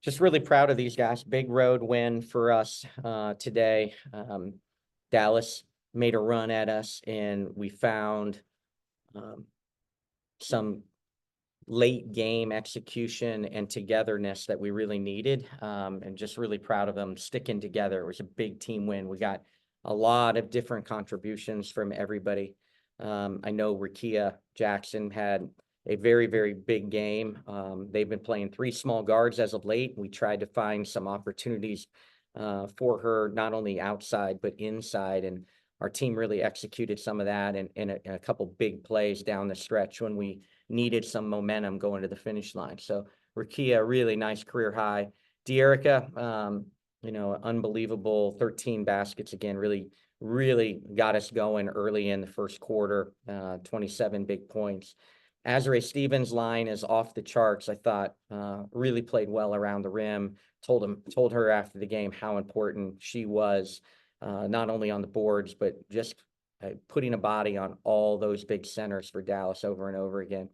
just really proud of these guys. Big road win for us today. Dallas made a run at us, and we found some late game execution and togetherness that we really needed, and just really proud of them sticking together. It was a big team win. We got a lot of different contributions from everybody. I know Rickea Jackson had a very, very big game. They've been playing 3 small guards as of late. We tried to find some opportunities for her, not only outside, but inside. And our team really executed some of that in a couple big plays down the stretch when we needed some momentum going to the finish line. So Rickea, really nice career high. Dearica, unbelievable 13 baskets again, really got us going early in the first quarter, 27 big points. Azare Stevens' line is off the charts. I thought really played well around the rim. Told her after the game how important she was, not only on the boards, but just putting a body on all those big centers for Dallas over and over again.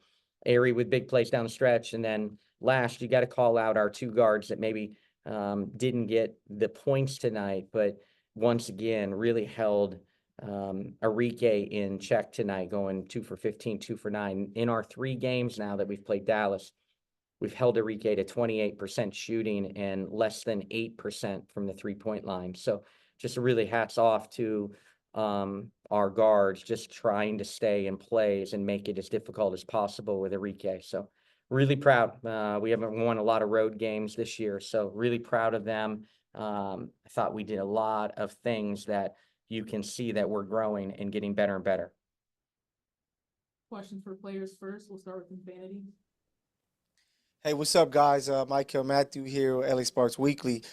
Ari with big plays down the stretch. And then last, you got to call out our 2 guards that maybe didn't get the points tonight, but once again, really held Rickea in check tonight, going 2 for 15, 2 for 9. In our 3 games now that we've played Dallas, we've held Rickea to 28% shooting and less than 8% from the 3-point line. So just really hats off to our guards, just trying to stay in plays and make it as difficult as possible with Rickea. So really proud. We haven't won a lot of road games this year, so really proud of them. I thought we did a lot of things that you can see that we're growing and getting better and better. Questions for players first. We'll start with Infinity. Hey, what's up, guys? Michael Matthew here with LA Sparks Weekly.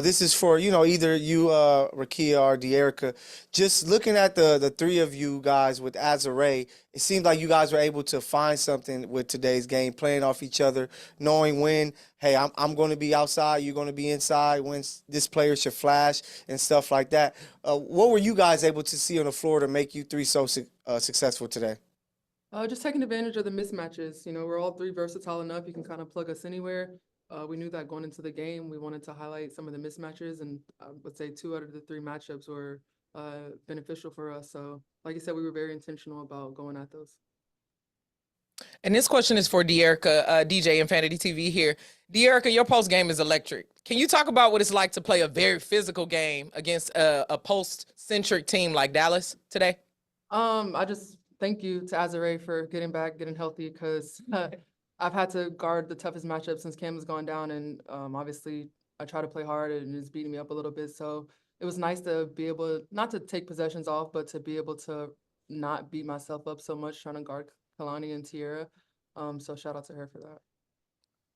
This is for, either you, Rickea or Dearica. Just looking at the 3 of you guys with Azare, it seems like you guys were able to find something with today's game, playing off each other, knowing when, hey, I'm going to be outside, you're going to be inside, when this player should flash and stuff like that. What were you guys able to see on the floor to make you 3 so successful today? Just taking advantage of the mismatches. We're all 3 versatile enough. You can kind of plug us anywhere. We knew that going into the game. We wanted to highlight some of the mismatches, and I would say 2 out of the 3 matchups were beneficial for us. So, like you said, we were very intentional about going at those. And this question is for Dearica, DJ Infinity TV here. Dearica, your post game is electric. Can you talk about what it's like to play a very physical game against a post-centric team like Dallas today? I just thank you to Azare for getting back, getting healthy, because I've had to guard the toughest matchup since Cam has gone down, and obviously I try to play hard and it's beating me up a little bit. So it was nice to be able, not to take possessions off, but to be able to not beat myself up so much trying to guard Kalani and Tierra. So shout out to her for that.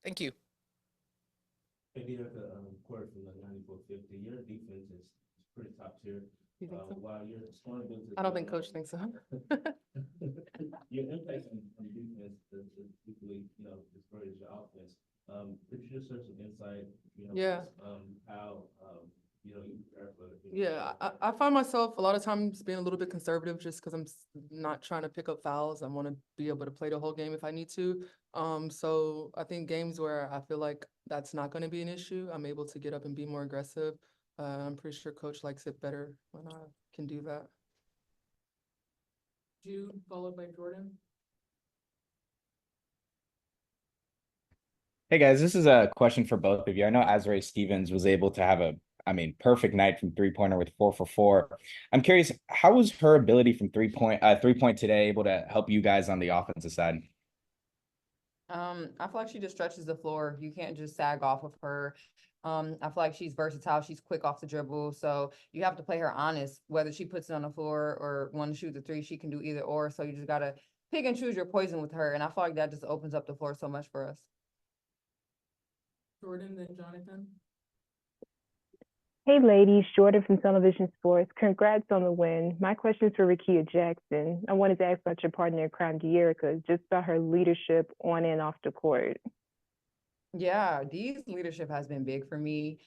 Thank you. Hey, Dearica, Curt from the 9450. Your defense is pretty top tier. You think so? While you're scoring ability, I don't think Coach thinks so. your impact on defense is equally, as great as your offense. Could you just share some insight, Yeah. how, you prepare for it? Yeah, I find myself a lot of times being a little bit conservative just because I'm not trying to pick up fouls. I want to be able to play the whole game if I need to. So I think games where I feel like that's not going to be an issue, I'm able to get up and be more aggressive. I'm pretty sure Coach likes it better when I can do that. Jude, followed by Jordan. Hey guys, this is a question for both of you. I know Azare Stevens was able to have perfect night from 3-pointer with 4 for 4. I'm curious, how was her ability from 3-point today able to help you guys on the offensive side? I feel like she just stretches the floor. You can't just sag off of her. I feel like she's versatile. She's quick off the dribble. So you have to play her honest, whether she puts it on the floor or want to shoot the 3, she can do either or. So you just got to pick and choose your poison with her. And I feel like that just opens up the floor so much for us. Jordan, then Jonathan. Hey ladies, Jordan from Television Sports. Congrats on the win. My question is for Rickea Jackson. I wanted to ask about your partner in crime, Dearica, just about her leadership on and off the court. Yeah, Dee's leadership has been big for me.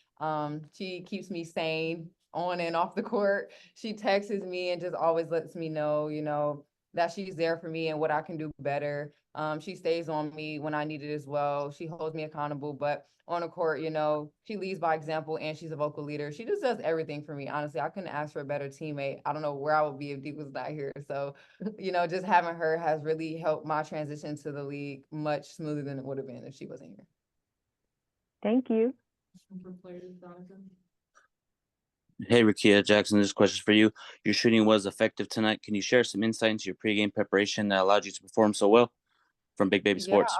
She keeps me sane on and off the court. She texts me and just always lets me know, that she's there for me and what I can do better. She stays on me when I need it as well. She holds me accountable, but on the court, you know, she leads by example and she's a vocal leader. She just does everything for me. Honestly, I couldn't ask for a better teammate. I don't know where I would be if Dee was not here. So, you know, just having her has really helped my transition to the league much smoother than it would have been if she wasn't here. Thank you. Hey, Rickea Jackson, this question is for you. Your shooting was effective tonight. Can you share some insight into your pregame preparation that allowed you to perform so well from Big Baby Sports?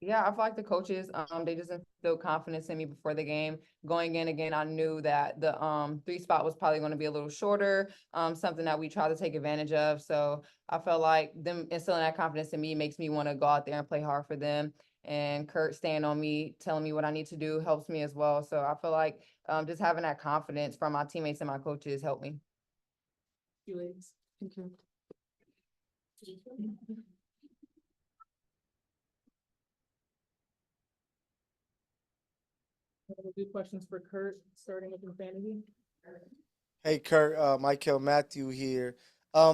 Yeah, I feel like the coaches, they just instilled confidence in me before the game. Going in again, I knew that the 3 spot was probably going to be a little shorter, something that we try to take advantage of. So I felt like them instilling that confidence in me makes me want to go out there and play hard for them. And Curt staying on me, telling me what I need to do helps me as well. So I feel like just having that confidence from my teammates and my coaches helped me. We'll do questions for Curt, starting with Infinity. Hey, Curt, Michael Matthew here.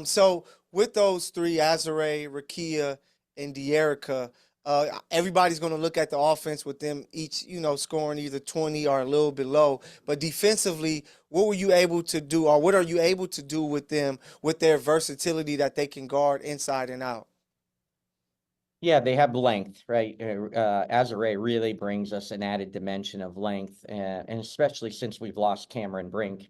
So with those three, Azare, Rickea, and Dearica, everybody's going to look at the offense with them each, you know, scoring either 20 or a little below. But defensively, what were you able to do, or what are you able to do with them with their versatility that they can guard inside and out? Yeah, they have length, right? Azare really brings us an added dimension of length, and especially since we've lost Cameron Brink,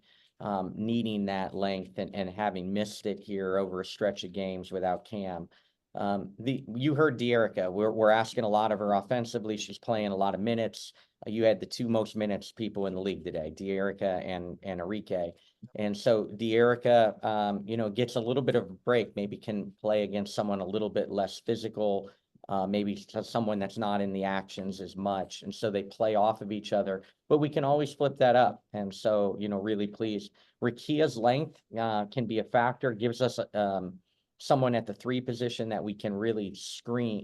needing that length and having missed it here over a stretch of games without Cam. You heard Dearica. We're asking a lot of her offensively. She's playing a lot of minutes. You had the 2 most minutes people in the league today, Dearica and Rickea. And so Dearica, you know, gets a little bit of a break, maybe can play against someone a little bit less physical, maybe someone that's not in the actions as much. And so they play off of each other, but we can always flip that up. And so, you know, really pleased. Rickea's length can be a factor, gives us someone at the 3 position that we can really scheme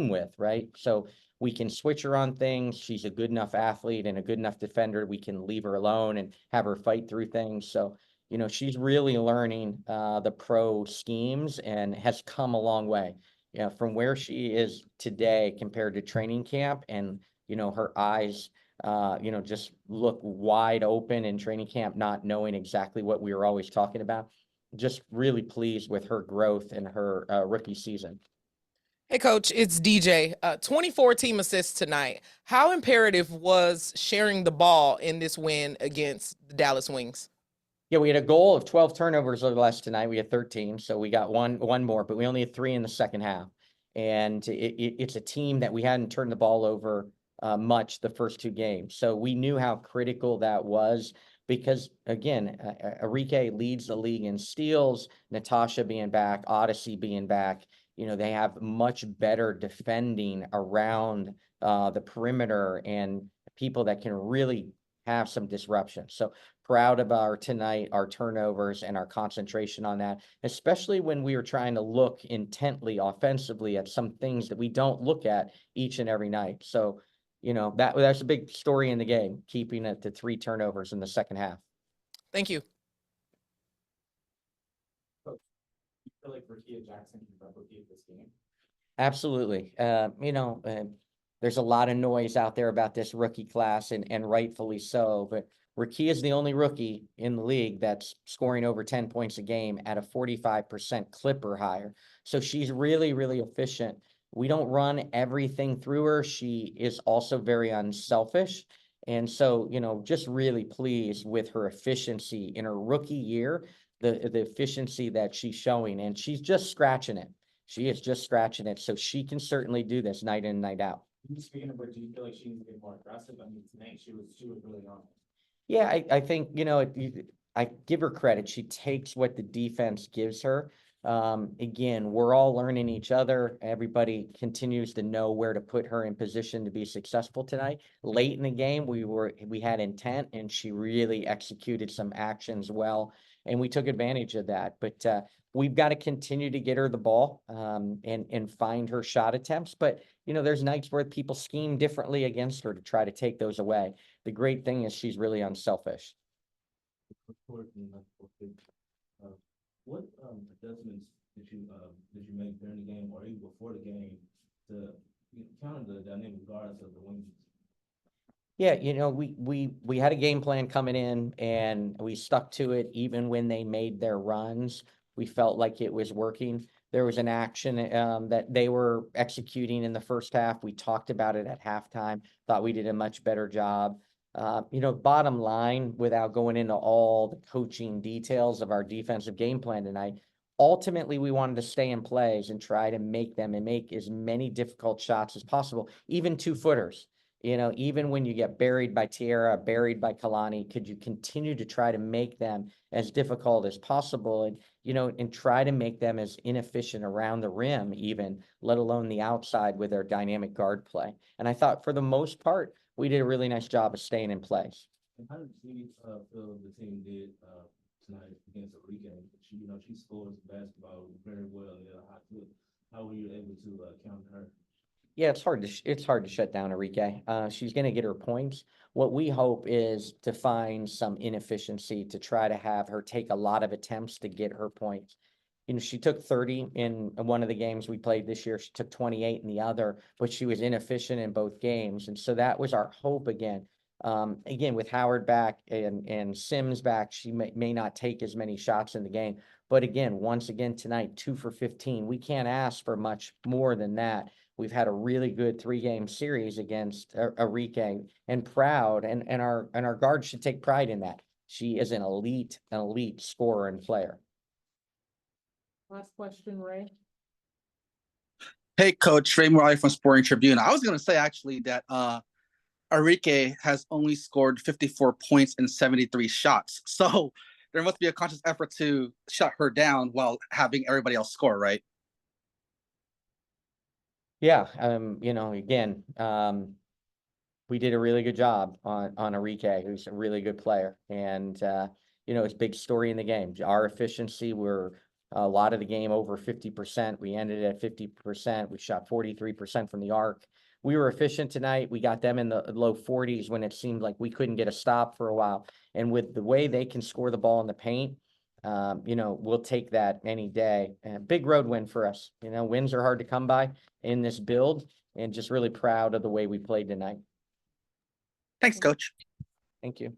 with, right? So we can switch her on things. She's a good enough athlete and a good enough defender. We can leave her alone and have her fight through things. So, you know, she's really learning the pro schemes and has come a long way. You know, from where she is today compared to training camp, and, you know, her eyes, you know, just look wide open in training camp, not knowing exactly what we were always talking about. Just really pleased with her growth in her rookie season. Hey, Coach, it's DJ. 24 team assists tonight. How imperative was sharing the ball in this win against the Dallas Wings? Yeah, we had a goal of 12 turnovers or less tonight. We had 13, so we got one more, but we only had 3 in the second half. And it's a team that we hadn't turned the ball over much the first 2 games. So we knew how critical that was because, again, Rickea leads the league in steals, Natasha being back, Odyssey being back. You know, they have much better defending around the perimeter and people that can really have some disruption. So proud of our tonight, our turnovers and our concentration on that, especially when we were trying to look intently offensively at some things that we don't look at each and every night. So, you know, that's a big story in the game, keeping it to 3 turnovers in the second half. Thank you. You feel like Rickea Jackson can replicate this game? Absolutely. You know, there's a lot of noise out there about this rookie class, and rightfully so, but Rickea is the only rookie in the league that's scoring over 10 points a game at a 45% clip or higher. So she's really, really efficient. We don't run everything through her. She is also very unselfish. And so, you know, just really pleased with her efficiency in her rookie year, the efficiency that she's showing, and she's just scratching it. She is just scratching it. So she can certainly do this night in and night out. Speaking of which, do you feel like she needs to get more aggressive? I mean, tonight she was really on it. Yeah, I think, you know, I give her credit. She takes what the defense gives her. Again, we're all learning each other. Everybody continues to know where to put her in position to be successful tonight. Late in the game, we had intent, and she really executed some actions well, and we took advantage of that. But we've got to continue to get her the ball and find her shot attempts. But, you know, there's nights where people scheme differently against her to try to take those away. The great thing is she's really unselfish. What adjustments that you make during the game or even before the game to counter the dynamic guards of the wings? Yeah, we had a game plan coming in and we stuck to it even when they made their runs. We felt like it was working. There was an action that they were executing in the first half. We talked about it at halftime, thought we did a much better job. Bottom line, without going into all the coaching details of our defensive game plan tonight, ultimately we wanted to stay in plays and try to make them and make as many difficult shots as possible, even 2-footers. Even when you get buried by Tierra, buried by Kalani, could you continue to try to make them as difficult as possible and try to make them as inefficient around the rim, even, let alone the outside with their dynamic guard play. And I thought for the most part, we did a really nice job of staying in place. And how did you feel the team did tonight against Rickea? She scores basketball very well. How were you able to counter her? Yeah, it's hard to shut down Rickea. She's going to get her points. What we hope is to find some inefficiency to try to have her take a lot of attempts to get her points. She took 30 in one of the games we played this year. She took 28 in the other, but she was inefficient in both games. And so that was our hope again. Again, with Howard back and Sims back, she may not take as many shots in the game. But again, once again tonight, 2 for 15. We can't ask for much more than that. We've had a really good 3-game series against Rickea and proud, and our guards should take pride in that. She is an elite scorer and player. Last question, Ray. Hey, Coach, Ray Morley from Sporting Tribune. I was going to say actually that Rickea has only scored 54 points in 73 shots. So there must be a conscious effort to shut her down while having everybody else score, right? Yeah, again, we did a really good job on Rickea, who's a really good player. And, it's a big story in the game. Our efficiency, we're a lot of the game over 50%. We ended at 50%. We shot 43% from the arc. We were efficient tonight. We got them in the low 40s when it seemed like we couldn't get a stop for a while. And with the way they can score the ball in the paint, we'll take that any day. Big road win for us. Wins are hard to come by in this build, and just really proud of the way we played tonight. Thanks, Coach. Thank you.